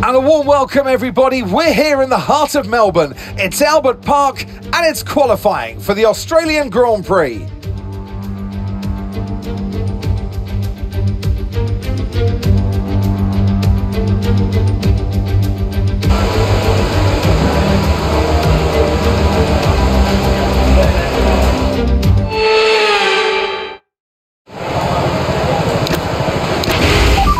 And a warm welcome, everybody. We're here in the heart of Melbourne. It's Albert Park and it's qualifying for the Australian Grand Prix.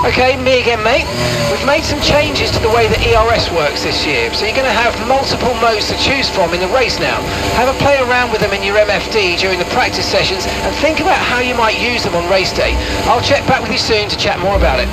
Okay, me again, mate. We've made some changes to the way that ERS works this year, so you're going to have multiple modes to choose from in the race now. Have a play around with them in your MFD during the practice sessions and think about how you might use them on race day. I'll check back with you soon to chat more about it.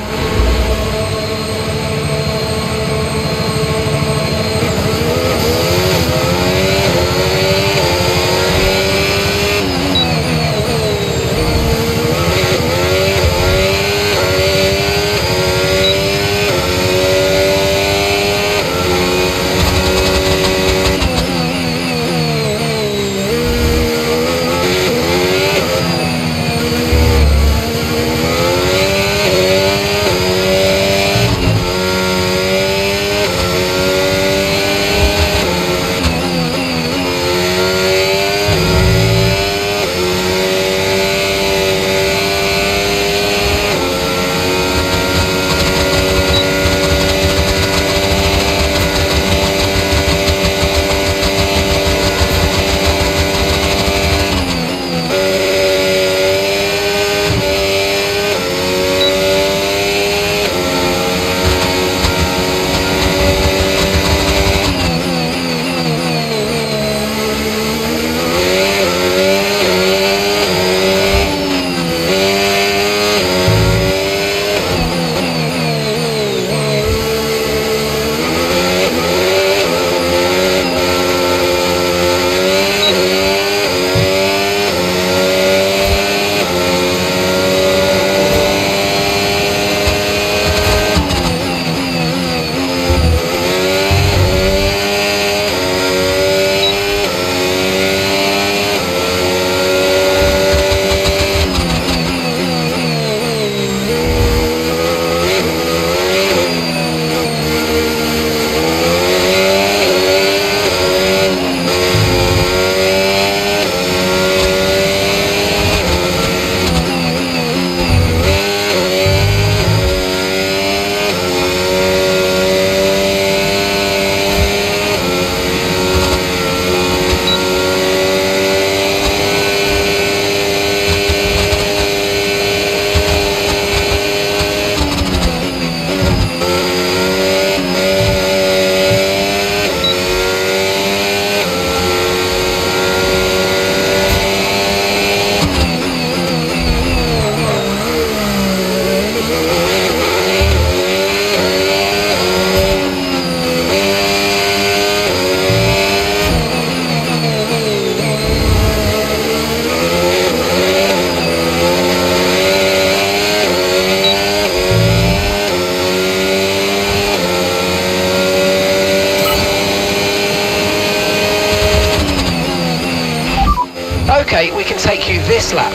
Okay, we can take you this lap.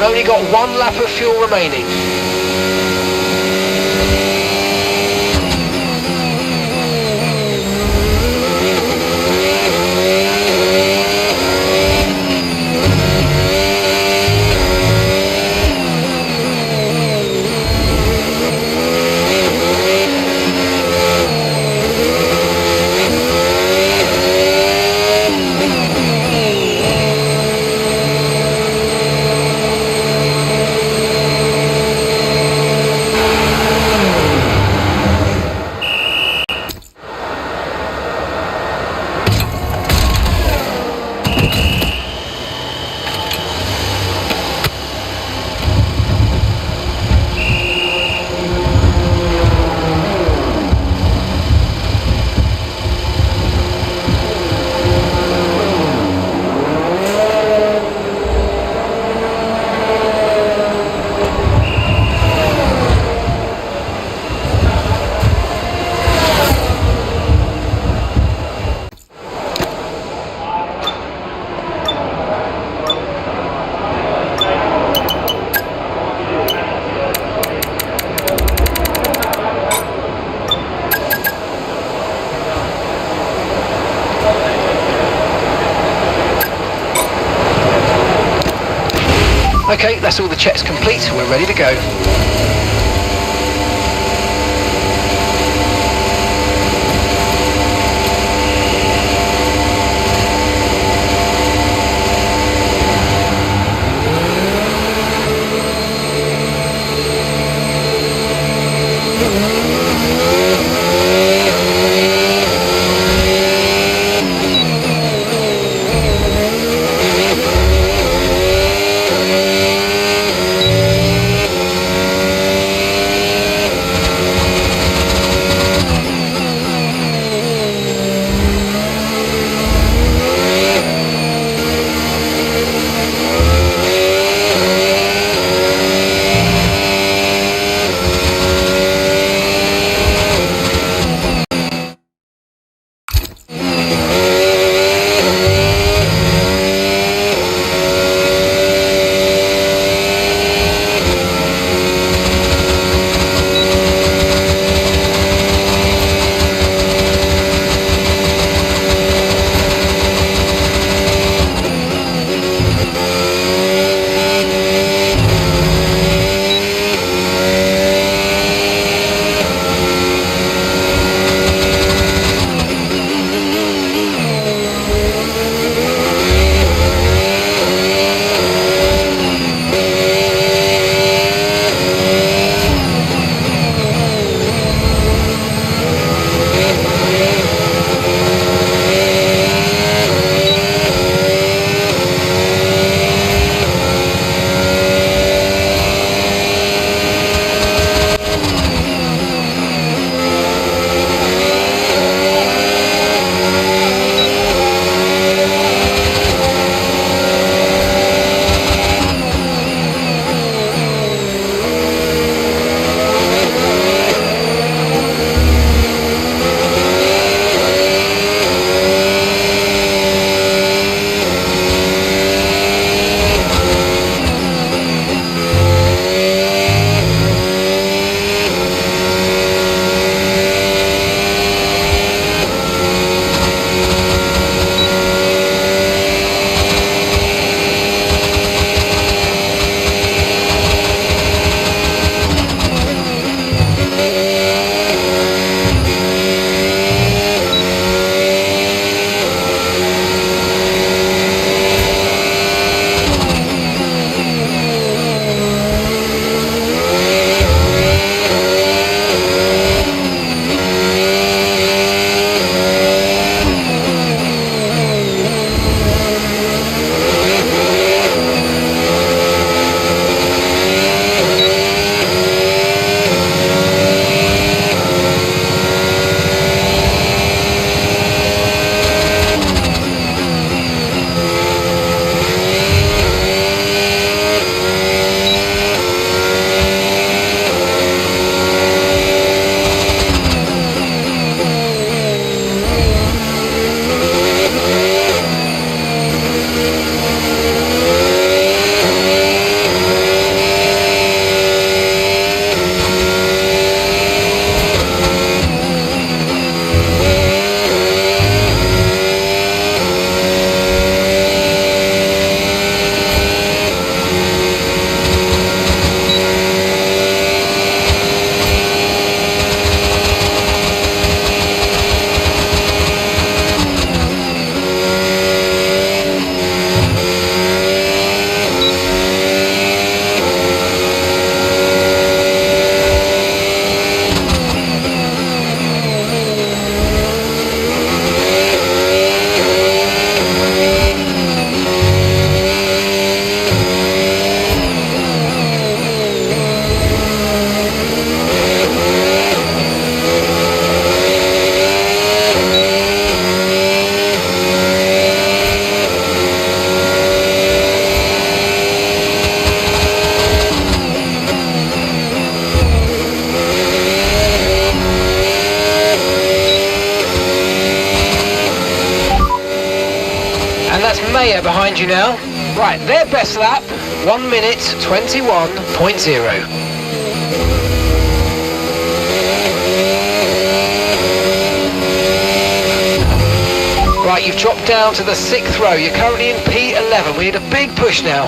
We've only got one lap of fuel remaining. Okay, that's all the checks complete. We're ready to go. And that's Maya behind you now. Right, their best lap, 1 minute 21.0. Right, you've dropped down to the 6th row. You're currently in P11. We need a big push now.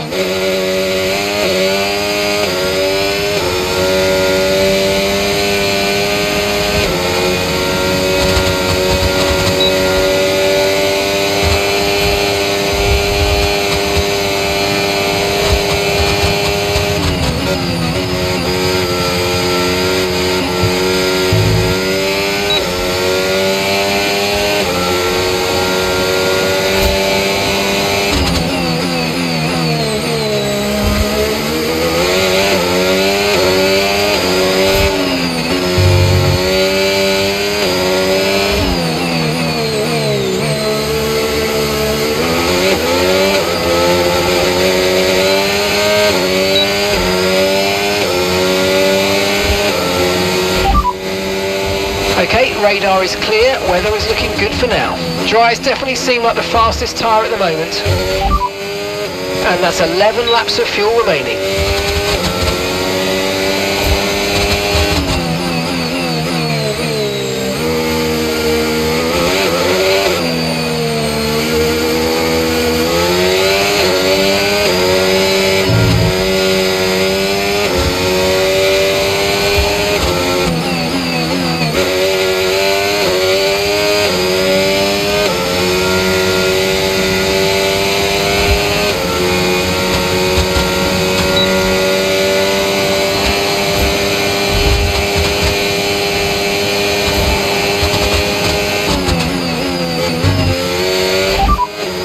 radar is clear, weather is looking good for now. Dries definitely seem like the fastest tyre at the moment. And that's 11 laps of fuel remaining.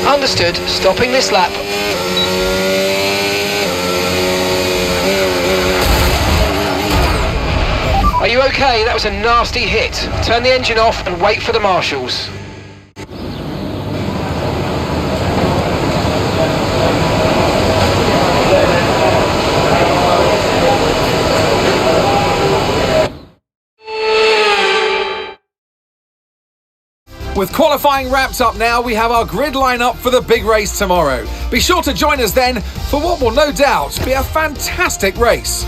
Understood, stopping this lap. Are you okay? That was a nasty hit. Turn the engine off and wait for the marshals. With qualifying wrapped up now, we have our grid lineup for the big race tomorrow. Be sure to join us then for what will no doubt be a fantastic race.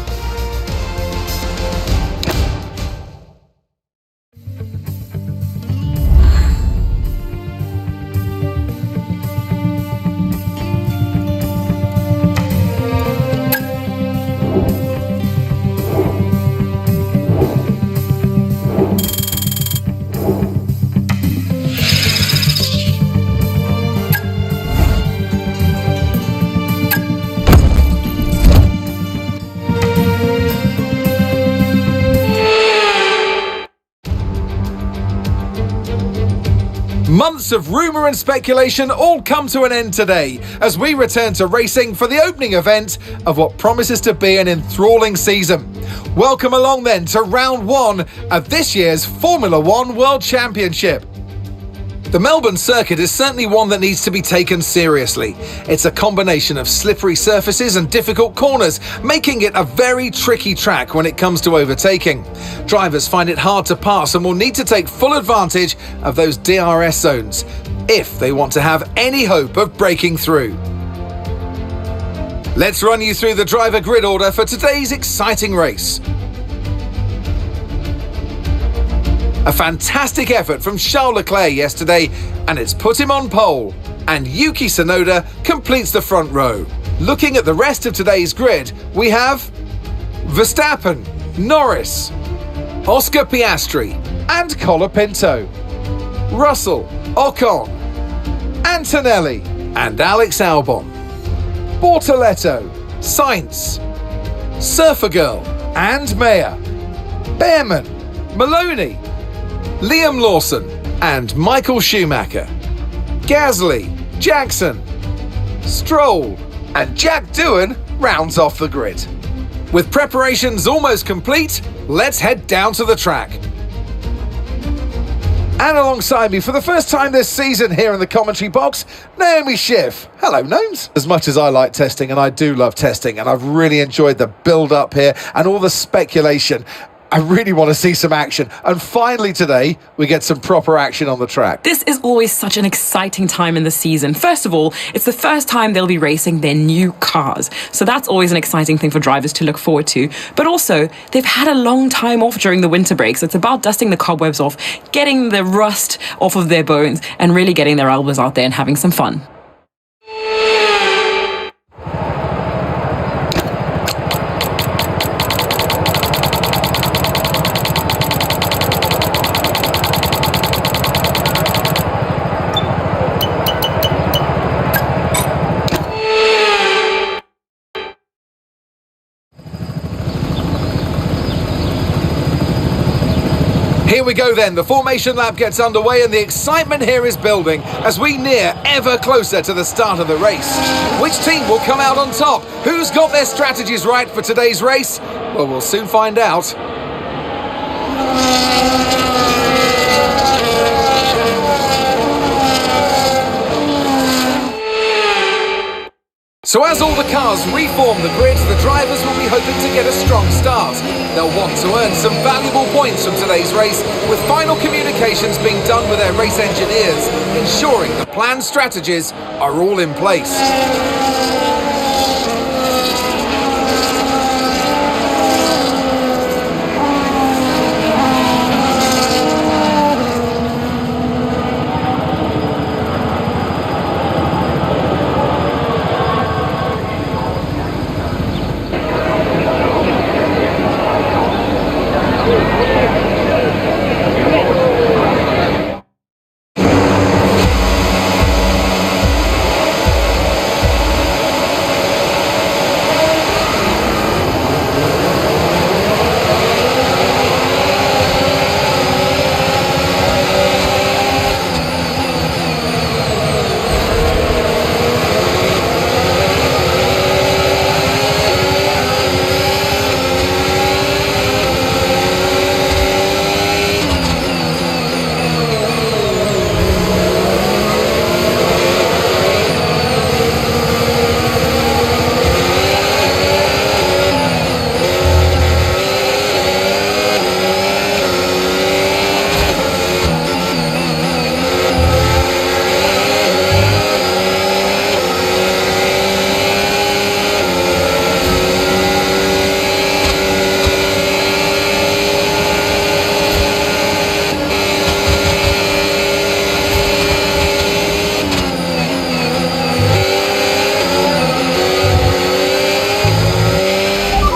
Months of rumour and speculation all come to an end today as we return to racing for the opening event of what promises to be an enthralling season. Welcome along then to round one of this year's Formula One World Championship. The Melbourne circuit is certainly one that needs to be taken seriously. It's a combination of slippery surfaces and difficult corners, making it a very tricky track when it comes to overtaking. Drivers find it hard to pass and will need to take full advantage of those DRS zones if they want to have any hope of breaking through. Let's run you through the driver grid order for today's exciting race. A fantastic effort from Charles Leclerc yesterday, and it's put him on pole. And Yuki Tsunoda completes the front row. Looking at the rest of today's grid, we have Verstappen, Norris, Oscar Piastri, and Colapinto, Russell, Ocon, Antonelli, and Alex Albon, Bortoletto, Sainz, Surfer Girl, and Mayer, Behrman, Maloney, Liam Lawson and Michael Schumacher, Gasly, Jackson, Stroll and Jack Doohan rounds off the grid. With preparations almost complete, let's head down to the track. And alongside me for the first time this season here in the commentary box, Naomi Schiff. Hello, Gnomes. As much as I like testing, and I do love testing, and I've really enjoyed the build-up here and all the speculation, I really want to see some action. And finally today, we get some proper action on the track. This is always such an exciting time in the season. First of all, it's the first time they'll be racing their new cars. So that's always an exciting thing for drivers to look forward to. But also, they've had a long time off during the winter break. So it's about dusting the cobwebs off, getting the rust off of their bones, and really getting their elbows out there and having some fun. Here we go then, the formation lap gets underway and the excitement here is building as we near ever closer to the start of the race. Which team will come out on top? Who's got their strategies right for today's race? Well, we'll soon find out. So as all the cars reform the grid, the drivers will be hoping to get a strong start. They'll want to earn some valuable points from today's race, with final communications being done with their race engineers, ensuring the planned strategies are all in place.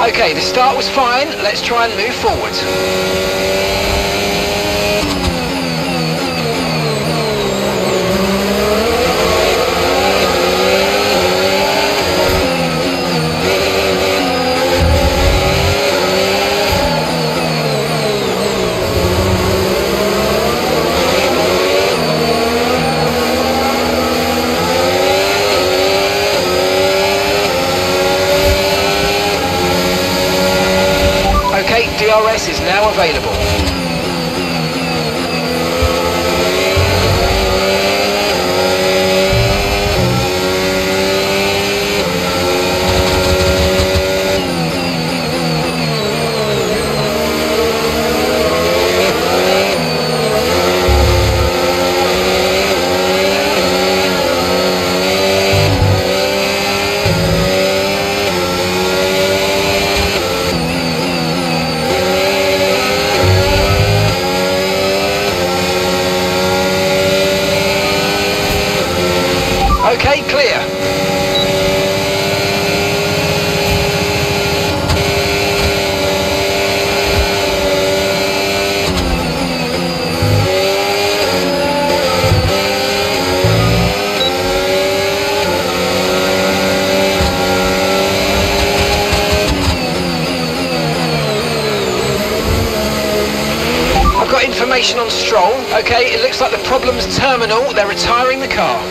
Okay, the start was fine. Let's try and move forward. Okay, DRS is now available. Okay, clear. I've got information on Stroll. Okay, it looks like the problem's terminal. They're retiring the car.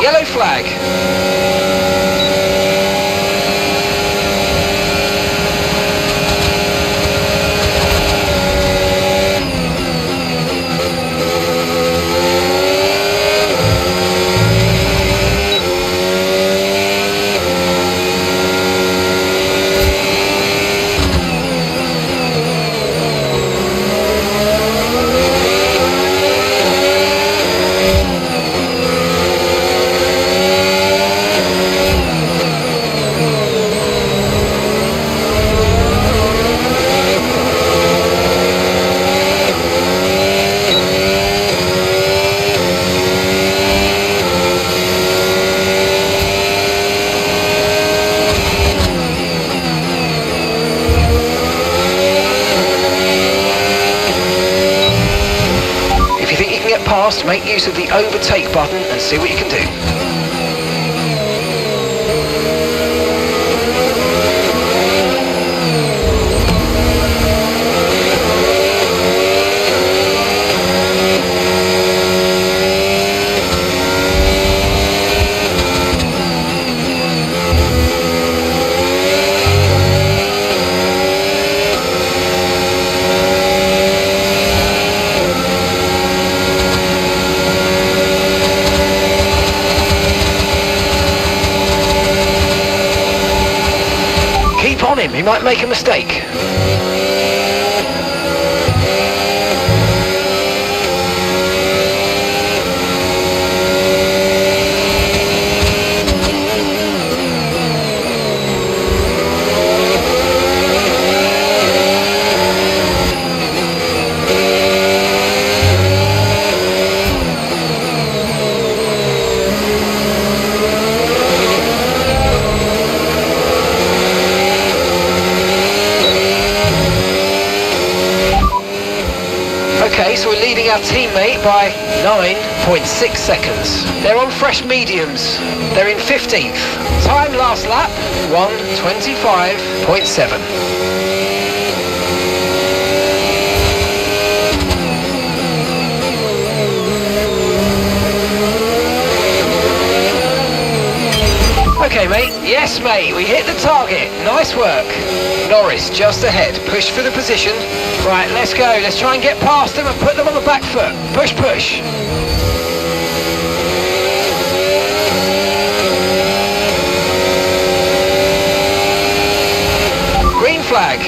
Yellow flag. use of the overtake button and see what you can do. Him, he might make a mistake. Okay, so we're leading our teammate by 9.6 seconds. They're on fresh mediums. They're in 15th. Time last lap, 1:25.7. Okay, mate. Yes, mate. We hit the target. Nice work. Norris just ahead. Push for the position. Right, let's go. Let's try and get past them and put them on the back foot. Push, push. Green flag.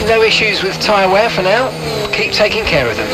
No issues with tyre wear for now. Keep taking care of them.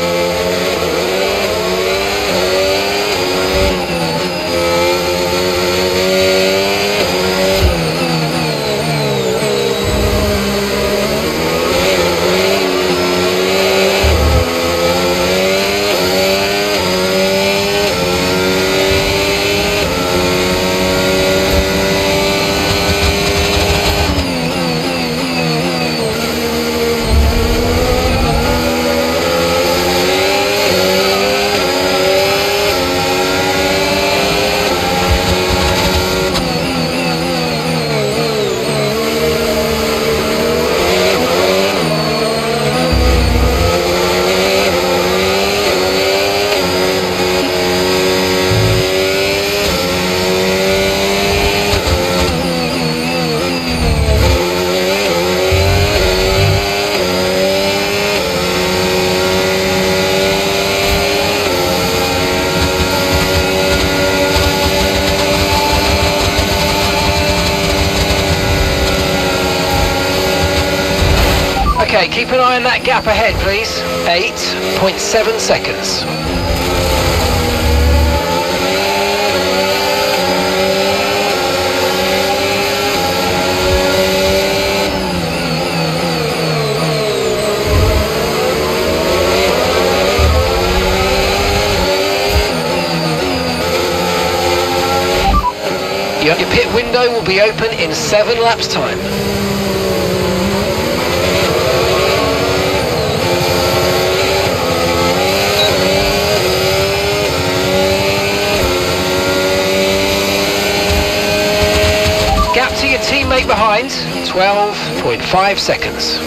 Okay, keep an eye on that gap ahead, please. 8.7 seconds. Your pit window will be open in 7 laps' time. Gap to your teammate behind, 12.5 seconds.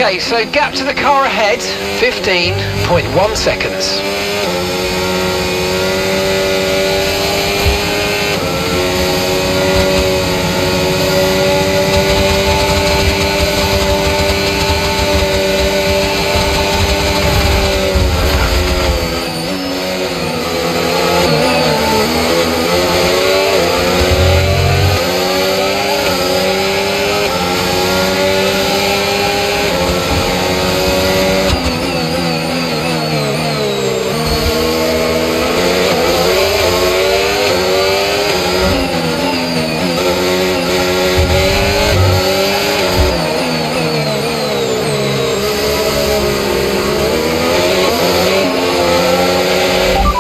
Okay, so gap to the car ahead, 15.1 seconds.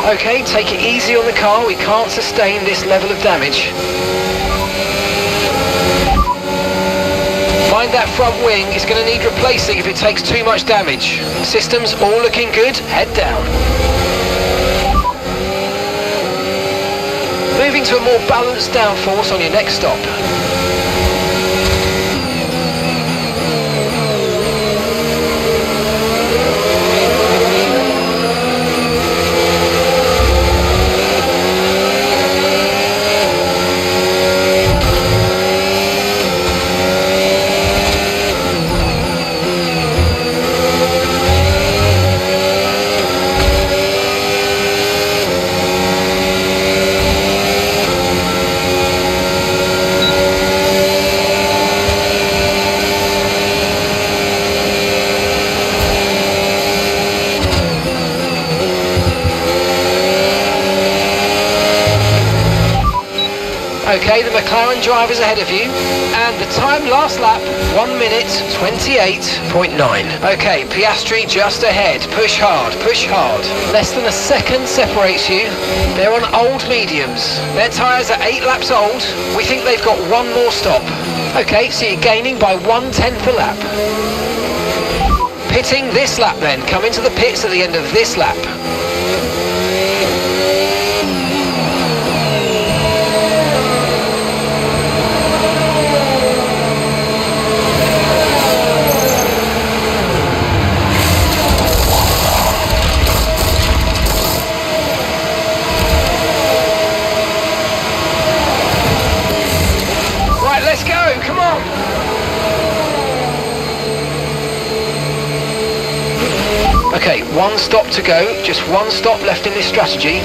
Okay, take it easy on the car, we can't sustain this level of damage. Mind that front wing, it's going to need replacing if it takes too much damage. Systems all looking good, head down. Moving to a more balanced downforce on your next stop. Okay, the McLaren driver's ahead of you, and the time last lap, 1 minute 28.9. Okay, Piastri just ahead, push hard, push hard. Less than a second separates you. They're on old mediums. Their tyres are 8 laps old. We think they've got one more stop. Okay, so you're gaining by 1/10 a lap. Pitting this lap then, come into the pits at the end of this lap. Let's go, come on! Okay, one stop to go, just one stop left in this strategy.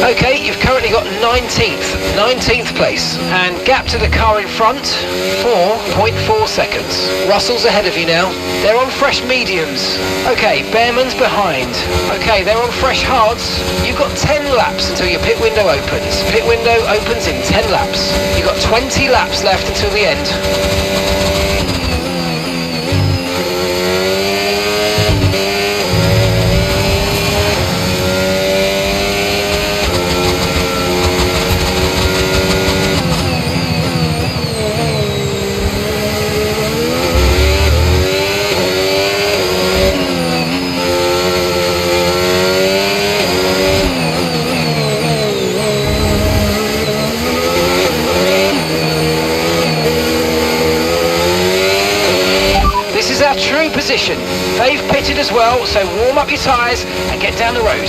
Okay, you've currently got 19th place, and gap to the car in front, 4.4 seconds. Russell's ahead of you now. They're on fresh mediums. Okay, Behrman's behind. Okay, they're on fresh hards. You've got 10 laps until your pit window opens. Pit window opens in 10 laps. You've got 20 laps left until the end. True position. They've pitted as well, so warm up your tyres and get down the road.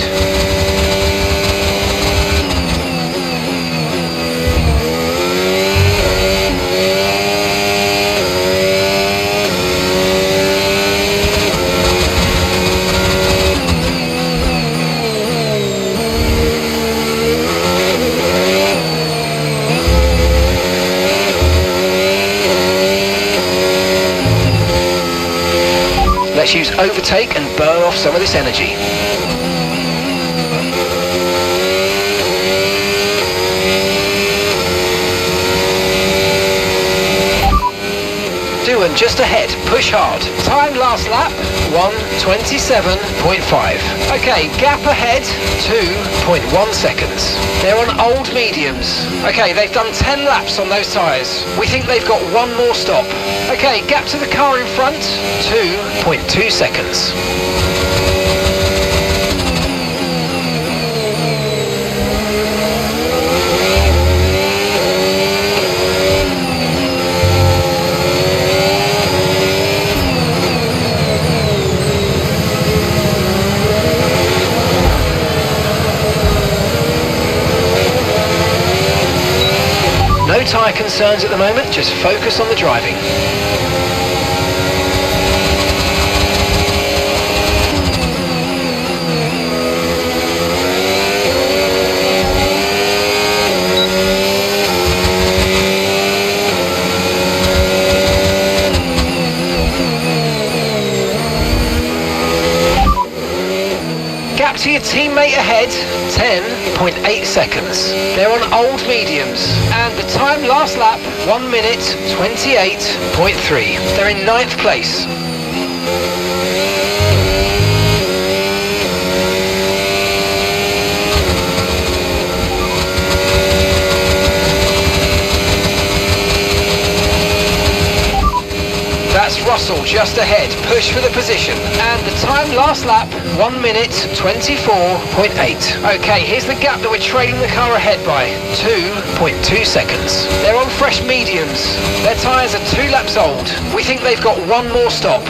Let's use overtake and burn off some of this energy. Stewart just ahead, push hard. Time last lap, 1:27.5. Okay, gap ahead, 2.1 seconds. They're on old mediums. Okay, they've done 10 laps on those tyres. We think they've got one more stop. Okay, gap to the car in front, 2.2 seconds. No tyre concerns at the moment, just focus on the driving. Gap to your teammate ahead, 10.8 seconds. They're on old mediums, and the time last lap, 1:28.3. They're in 9th place. That's Russell just ahead, push for the position. And the time last lap, 1:24.8. Okay, here's the gap that we're trailing the car ahead by, 2.2 seconds. They're on fresh mediums. Their tyres are 2 laps old. We think they've got one more stop.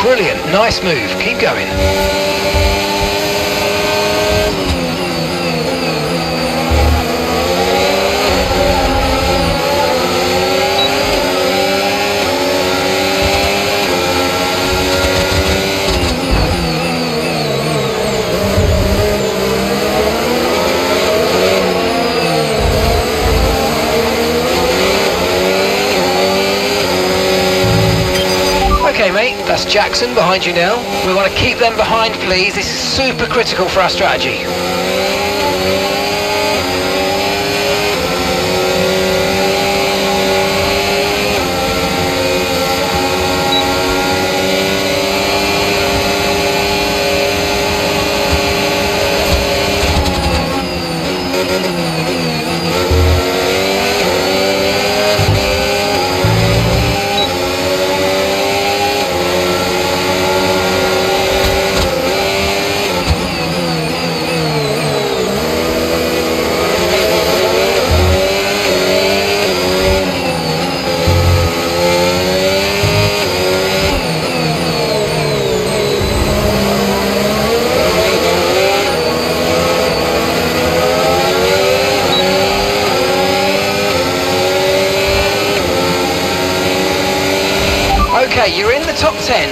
Brilliant, nice move, keep going. Okay mate, that's Jackson behind you now. We want to keep them behind please, this is super critical for our strategy. Okay, you're in the top 10.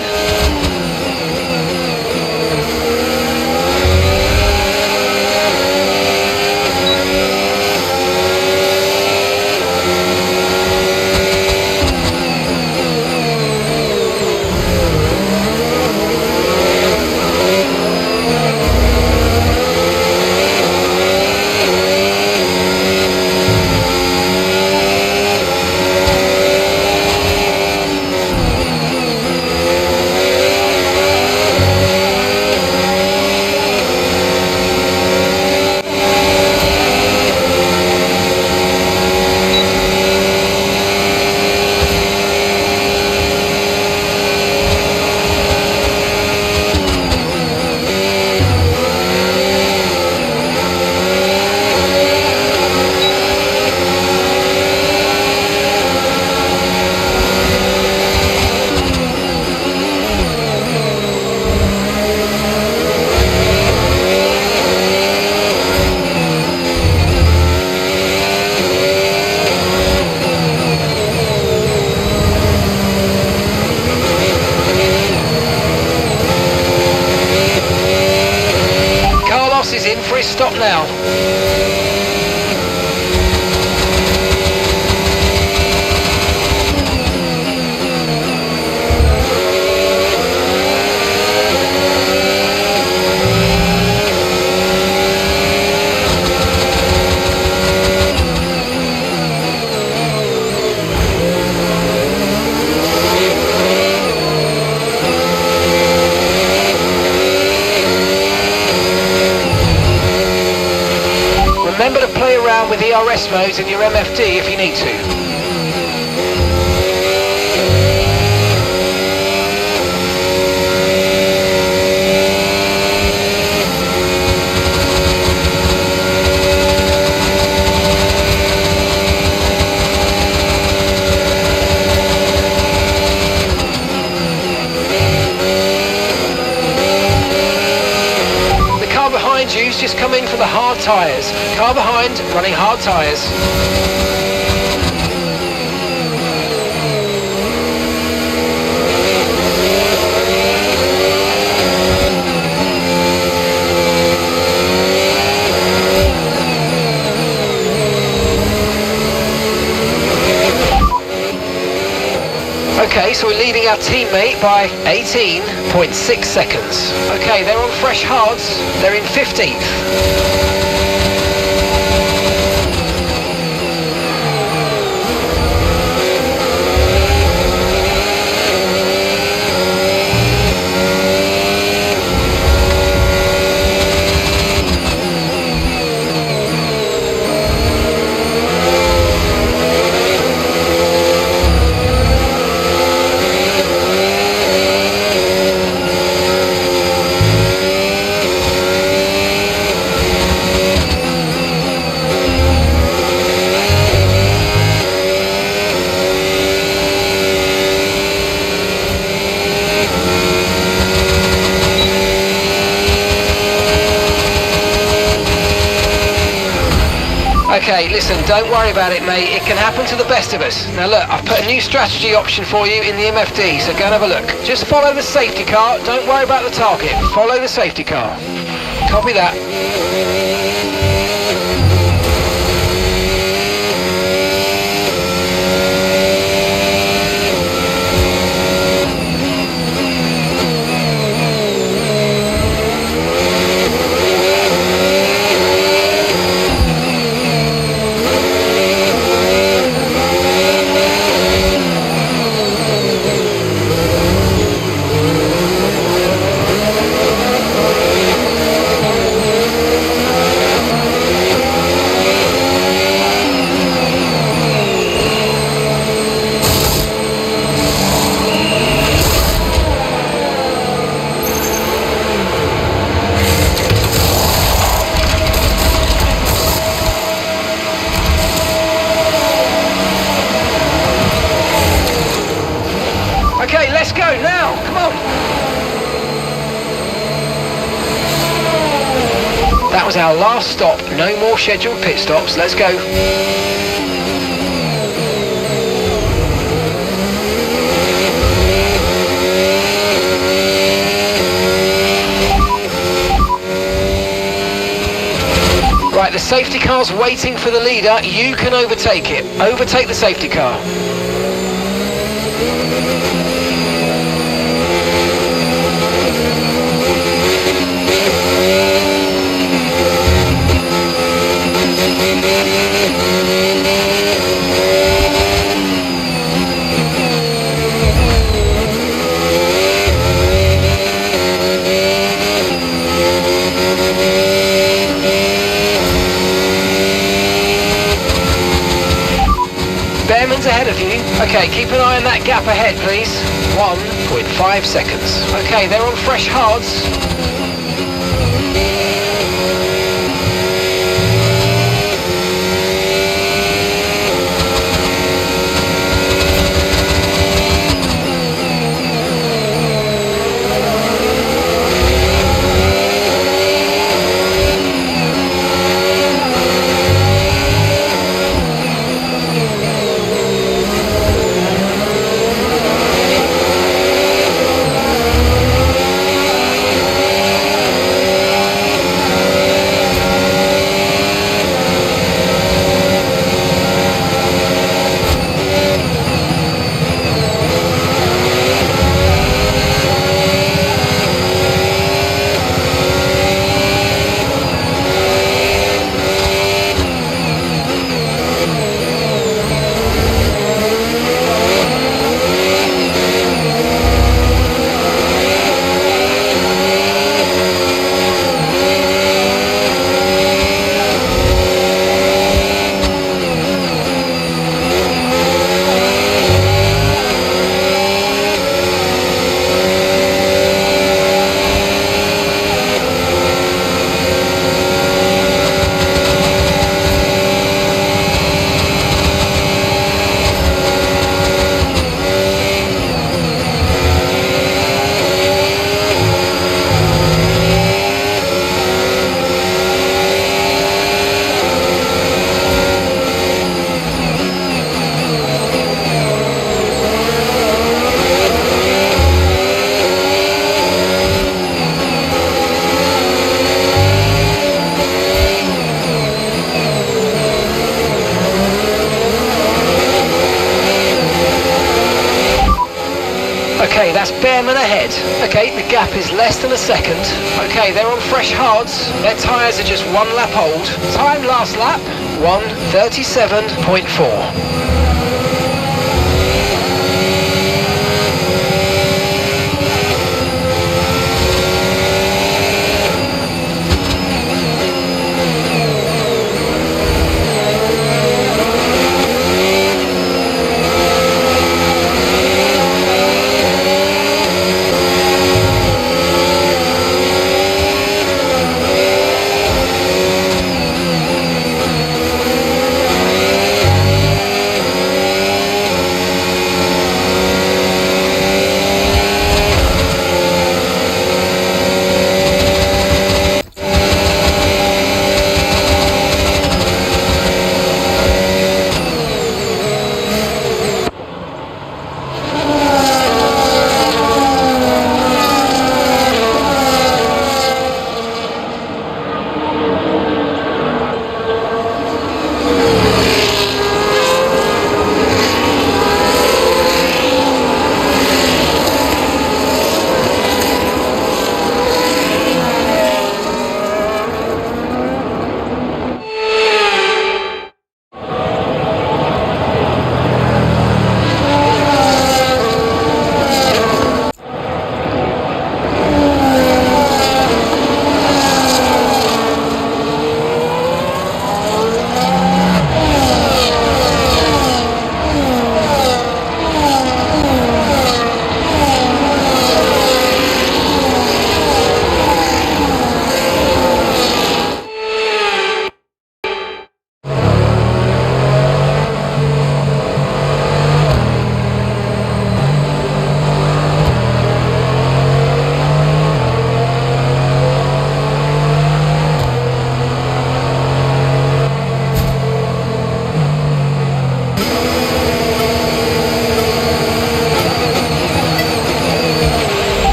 Remember to play around with ERS modes in your MFD if you need to. You's just come in for the hard tyres. Car behind, running hard tyres. Okay, so we're leading our teammate by 18.6 seconds. Okay, they're on fresh hards. They're in 15th. Okay, listen, don't worry about it, mate. It can happen to the best of us. Now look, I've put a new strategy option for you in the MFD, so go and have a look. Just follow the safety car. Don't worry about the target. Follow the safety car. Copy that. Okay, let's go now, come on. That was our last stop, no more scheduled pit stops, let's go. Right, the safety car's waiting for the leader, you can overtake it. Overtake the safety car. Bearman's ahead of you. Okay, keep an eye on that gap ahead, please. 1.5 seconds. Okay, they're on fresh hards. That's Bearman ahead. Okay, the gap is less than a second. Okay, they're on fresh hards. Their tyres are just 1 lap old. Time last lap, 1:37.4.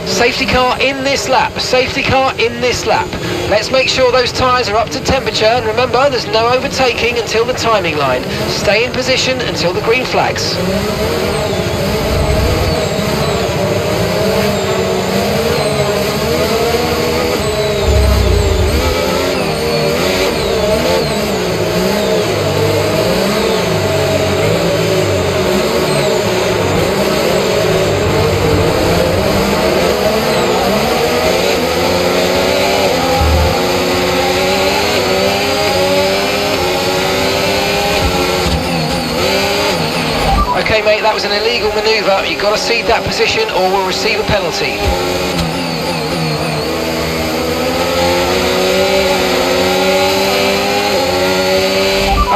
Safety car in this lap, safety car in this lap. Let's make sure those tyres are up to temperature, and remember there's no overtaking until the timing line. Stay in position until the green flags. Okay mate, that was an illegal manoeuvre. You've got to cede that position or we'll receive a penalty.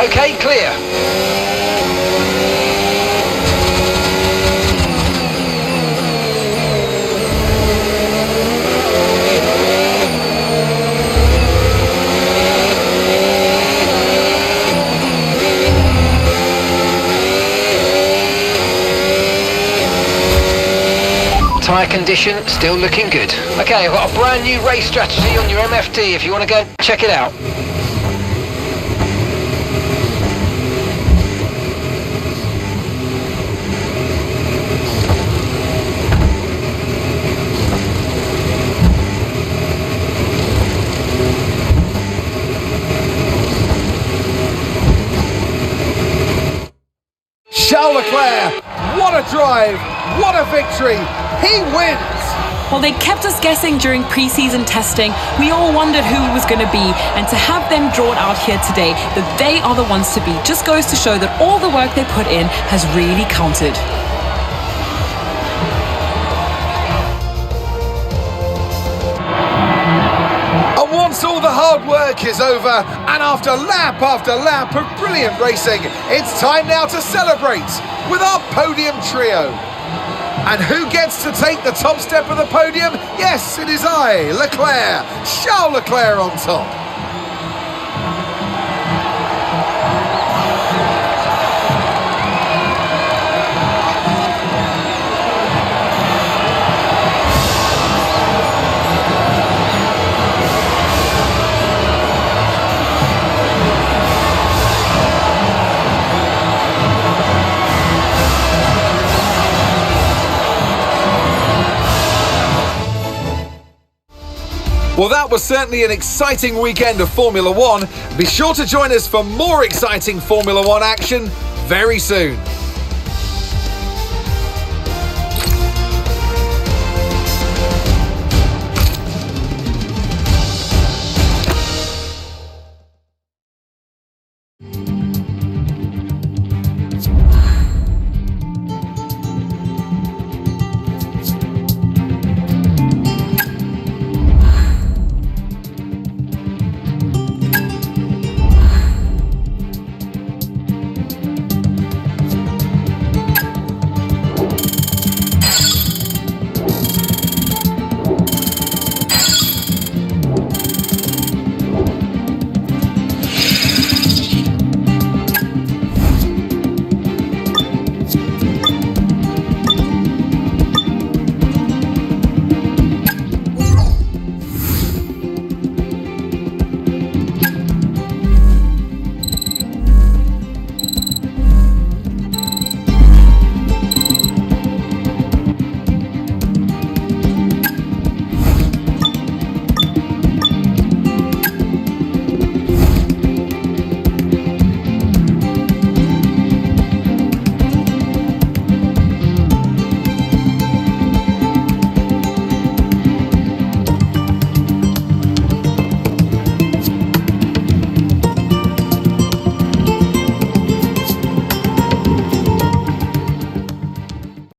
Okay, clear. Tyre condition still looking good. Okay, I've got a brand new race strategy on your MFD if you want to go and check it out. Charles Leclerc, what a drive, what a victory, he wins! Well, they kept us guessing during pre-season testing. We all wondered who it was going to be, and to have them drawn out here today, that they are the ones to beat, just goes to show that all the work they put in has really counted. And once all the hard work is over, and after lap of brilliant racing, it's time now to celebrate with our podium trio. And who gets to take the top step of the podium? Yes, it is I, Leclerc, Charles Leclerc on top. Well, that was certainly an exciting weekend of Formula One. Be sure to join us for more exciting Formula One action very soon.